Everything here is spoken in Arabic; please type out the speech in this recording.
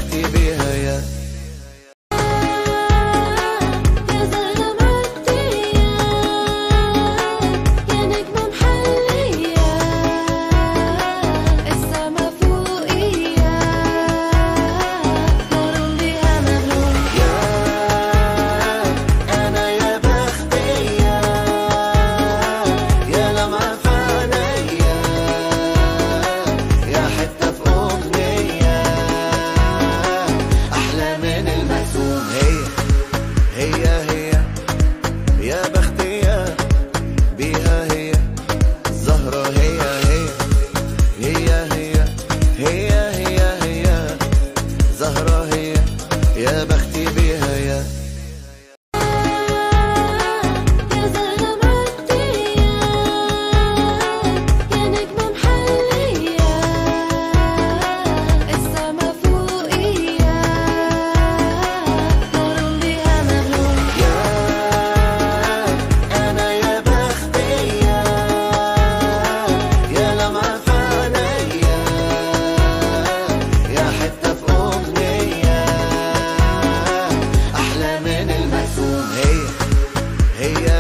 بختي بيها يا يا بختي بيها يا زهرة معدية يا نجمة محلية السما فوقية نور بيها مغلوب يا أنا يا بختي يا لمعة في عينيا يا حتة في أمنية أحلى من المرسوم هي